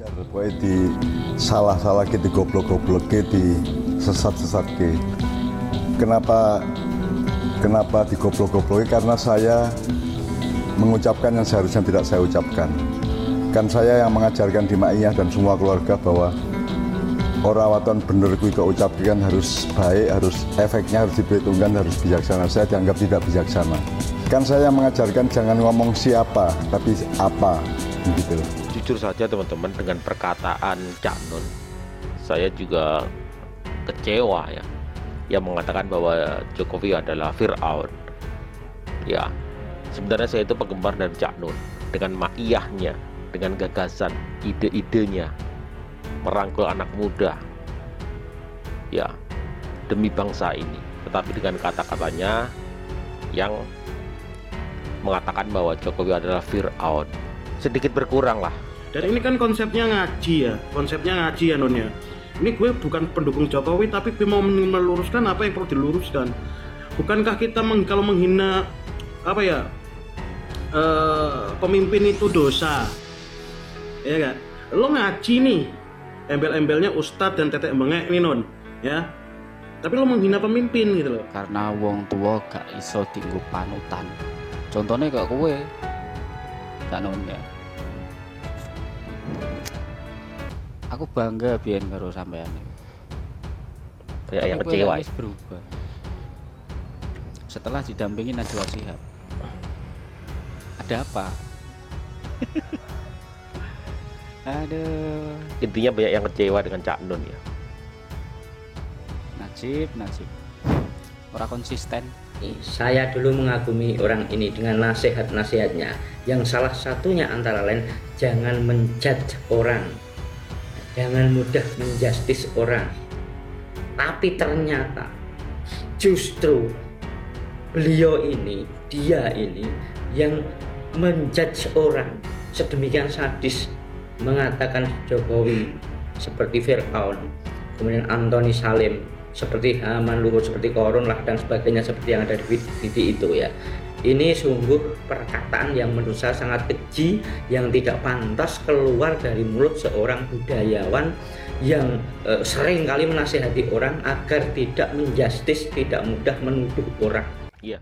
Pokoknya di salah-salah ke, di goblok-goblok ke, di sesat-sesat ke. Kenapa di goblok-goblok? Karena saya mengucapkan yang seharusnya tidak saya ucapkan. Kan saya yang mengajarkan di Ma'iyah dan semua keluarga bahwa orang waton bener kui keucapkan harus baik, harus efeknya harus diperhitungkan, harus bijaksana. Saya dianggap tidak bijaksana. Kan saya mengajarkan jangan ngomong siapa, tapi apa, gitu loh. Jujur saja teman-teman, dengan perkataan Cak Nun, saya juga kecewa ya. Yang mengatakan bahwa Jokowi adalah Fir'aun. Ya, sebenarnya saya itu penggemar dari Cak Nun. Dengan ma'iyahnya, dengan gagasan, ide-idenya, merangkul anak muda. Ya, demi bangsa ini. Tetapi dengan kata-katanya yang mengatakan bahwa Jokowi adalah Fir'aun, sedikit berkurang lah. Dan ini kan konsepnya ngaji ya Nun ya. Ini gue bukan pendukung Jokowi, tapi gue mau meluruskan apa yang perlu diluruskan. Bukankah kita kalau menghina apa ya, pemimpin itu dosa, ya kan? Lo ngaji nih, embel-embelnya ustadz dan tetek bengek nih Nun ya, tapi lo menghina pemimpin gitu loh. Karena wong tua gak iso dienggo panutan. Contohnya kayak kowe, Cak Nun ya. Aku bangga biyen karo sampean. Kayak yang kecewa. Wis berubah. Setelah didampingi Najwa Shihab. Ada apa? Aduh. Intinya banyak yang kecewa dengan Cak Nun ya. Najib. Ora konsisten. Saya dulu mengagumi orang ini dengan nasihat-nasihatnya, yang salah satunya antara lain jangan menjudge orang, jangan mudah menjustis orang. Tapi ternyata justru dia ini yang menjudge orang sedemikian sadis, mengatakan Jokowi seperti Fir'aun, kemudian Anthony Salim seperti Haman, Luhut seperti Korun lah dan sebagainya, seperti yang ada di video itu ya. Ini sungguh perkataan yang menurut saya sangat keji, yang tidak pantas keluar dari mulut seorang budayawan yang sering kali menasihati orang agar tidak menjustis, tidak mudah menuduh orang. Iya.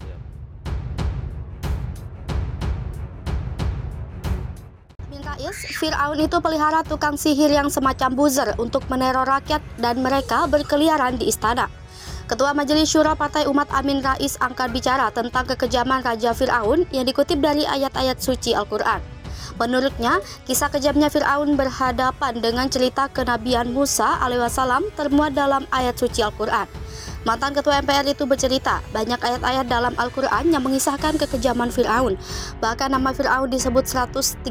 Fir'aun itu pelihara tukang sihir yang semacam buzzer untuk meneror rakyat dan mereka berkeliaran di istana. Ketua Majelis Syura Partai Umat Amin Rais angkat bicara tentang kekejaman Raja Fir'aun yang dikutip dari ayat-ayat suci Al-Quran. Menurutnya, kisah kejamnya Fir'aun berhadapan dengan cerita kenabian Musa alaihissalam termuat dalam ayat suci Al-Quran. Mantan Ketua MPR itu bercerita, banyak ayat-ayat dalam Al-Quran yang mengisahkan kekejaman Fir'aun. Bahkan nama Fir'aun disebut 136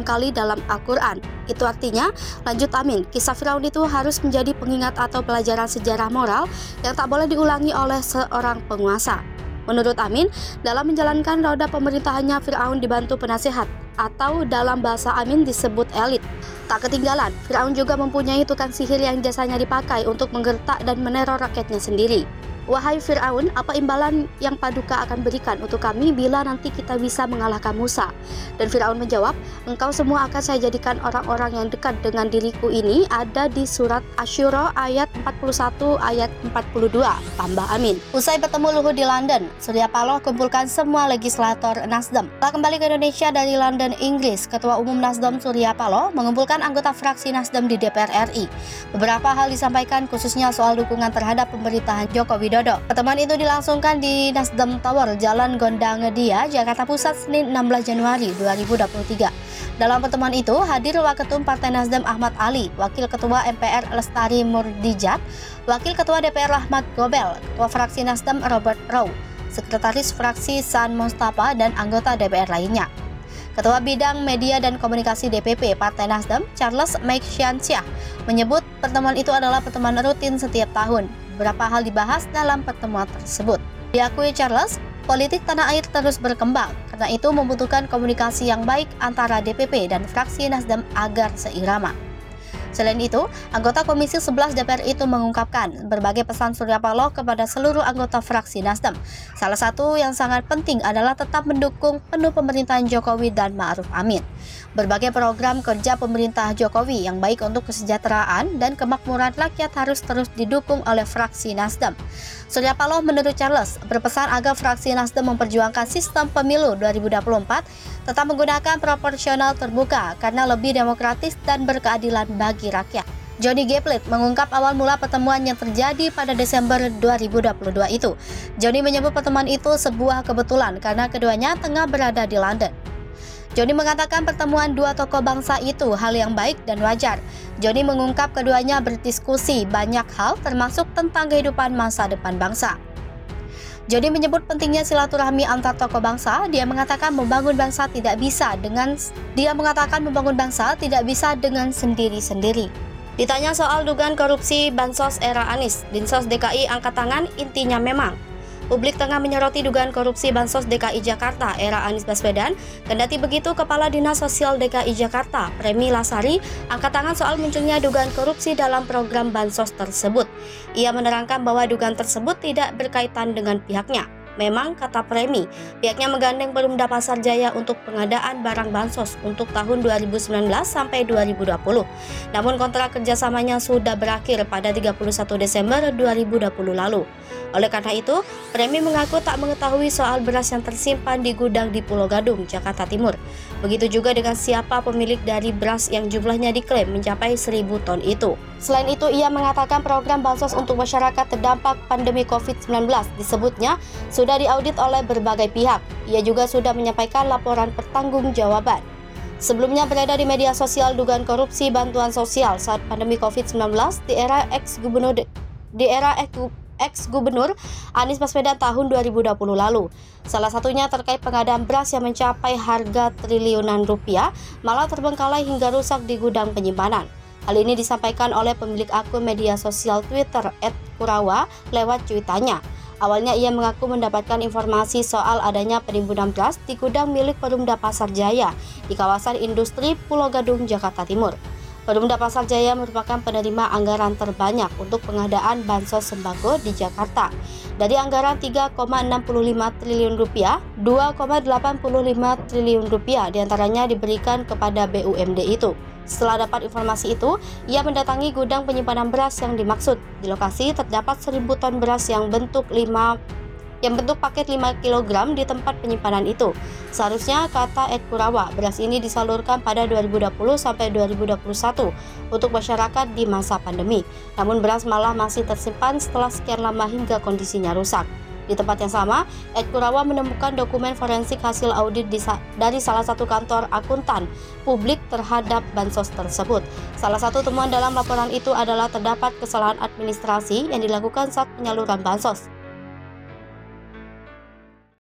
kali dalam Al-Quran. Itu artinya, lanjut Amin, kisah Fir'aun itu harus menjadi pengingat atau pelajaran sejarah moral yang tak boleh diulangi oleh seorang penguasa. Menurut Amin, dalam menjalankan roda pemerintahannya Fir'aun dibantu penasihat, atau dalam bahasa Amin disebut elit. Tak ketinggalan, Fir'aun juga mempunyai tukang sihir yang jasanya dipakai untuk menggertak dan meneror rakyatnya sendiri. Wahai Fir'aun, apa imbalan yang Paduka akan berikan untuk kami bila nanti kita bisa mengalahkan Musa? Dan Fir'aun menjawab, engkau semua akan saya jadikan orang-orang yang dekat dengan diriku. Ini ada di surat Asy-Syura ayat 41 ayat 42, tambah Amin. Usai bertemu Luhut di London, Surya Paloh kumpulkan semua legislator Nasdem. Setelah kembali ke Indonesia dari London, Inggris, Ketua Umum Nasdem Surya Paloh mengumpulkan anggota fraksi Nasdem di DPR RI. Beberapa hal disampaikan khususnya soal dukungan terhadap pemerintahan Joko Widodo. Pertemuan itu dilangsungkan di Nasdem Tower, Jalan Gondangdia, Jakarta Pusat, Senin 16 Januari 2023. Dalam pertemuan itu hadir Waketum Partai Nasdem Ahmad Ali, Wakil Ketua MPR Lestari Murdijat, Wakil Ketua DPR Rahmat Gobel, Ketua Fraksi Nasdem Robert Rowe, Sekretaris Fraksi San Mustafa, dan anggota DPR lainnya. Ketua Bidang Media dan Komunikasi DPP Partai Nasdem, Charles Maiksyansyah, menyebut pertemuan itu adalah pertemuan rutin setiap tahun. Beberapa hal dibahas dalam pertemuan tersebut. Diakui Charles, politik tanah air terus berkembang, karena itu membutuhkan komunikasi yang baik antara DPP dan fraksi Nasdem agar seirama. Selain itu, anggota Komisi 11 DPR itu mengungkapkan berbagai pesan Surya Paloh kepada seluruh anggota fraksi Nasdem. Salah satu yang sangat penting adalah tetap mendukung penuh pemerintahan Jokowi dan Ma'ruf Amin. Berbagai program kerja pemerintah Jokowi yang baik untuk kesejahteraan dan kemakmuran rakyat harus terus didukung oleh fraksi Nasdem. Surya Paloh menurut Charles berpesan agar fraksi Nasdem memperjuangkan sistem pemilu 2024 tetap menggunakan proporsional terbuka karena lebih demokratis dan berkeadilan bagi rakyat. Johnny G. Plate mengungkap awal mula pertemuan yang terjadi pada Desember 2022 itu. Johnny menyebut pertemuan itu sebuah kebetulan karena keduanya tengah berada di London. Johnny mengatakan pertemuan dua tokoh bangsa itu hal yang baik dan wajar. Johnny mengungkap keduanya berdiskusi banyak hal termasuk tentang kehidupan masa depan bangsa. Johnny menyebut pentingnya silaturahmi antar tokoh bangsa. Dia mengatakan membangun bangsa tidak bisa dengan sendiri-sendiri. Ditanya soal dugaan korupsi Bansos era Anies, Dinsos DKI angkat tangan, intinya memang. Publik tengah menyoroti dugaan korupsi Bansos DKI Jakarta era Anies Baswedan. Kendati begitu, Kepala Dinas Sosial DKI Jakarta, Premi Lasari, angkat tangan soal munculnya dugaan korupsi dalam program Bansos tersebut. Ia menerangkan bahwa dugaan tersebut tidak berkaitan dengan pihaknya. Memang, kata Premi, pihaknya menggandeng Perumda Pasar Jaya untuk pengadaan barang Bansos untuk tahun 2019 sampai 2020. Namun kontrak kerjasamanya sudah berakhir pada 31 Desember 2020 lalu. Oleh karena itu, Premi mengaku tak mengetahui soal beras yang tersimpan di gudang di Pulau Gadung, Jakarta Timur. Begitu juga dengan siapa pemilik dari beras yang jumlahnya diklaim mencapai 1.000 ton itu. Selain itu, ia mengatakan program Bansos untuk masyarakat terdampak pandemi COVID-19 disebutnya sudah diaudit oleh berbagai pihak. Ia juga sudah menyampaikan laporan pertanggungjawaban. Sebelumnya beredar di media sosial dugaan korupsi bantuan sosial saat pandemi COVID-19 di era ex-gubernur Anies Baswedan tahun 2020 lalu. Salah satunya terkait pengadaan beras yang mencapai harga triliunan rupiah malah terbengkalai hingga rusak di gudang penyimpanan. Hal ini disampaikan oleh pemilik akun media sosial Twitter @kurawa lewat cuitannya. Awalnya ia mengaku mendapatkan informasi soal adanya penimbunan beras di gudang milik Perumda Pasar Jaya di kawasan industri Pulau Gadung, Jakarta Timur. Perumda Pasar Jaya merupakan penerima anggaran terbanyak untuk pengadaan bansos sembako di Jakarta. Dari anggaran 3,65 triliun rupiah, 2,85 triliun rupiah diantaranya diberikan kepada BUMD itu. Setelah dapat informasi itu, ia mendatangi gudang penyimpanan beras yang dimaksud. Di lokasi terdapat 1.000 ton beras yang bentuk paket 5 kg di tempat penyimpanan itu. Seharusnya, kata @kurawa, beras ini disalurkan pada 2020 sampai 2021 untuk masyarakat di masa pandemi. Namun beras malah masih tersimpan setelah sekian lama hingga kondisinya rusak. Di tempat yang sama, @kurawa menemukan dokumen forensik hasil audit dari salah satu kantor akuntan publik terhadap bansos tersebut. Salah satu temuan dalam laporan itu adalah terdapat kesalahan administrasi yang dilakukan saat penyaluran bansos.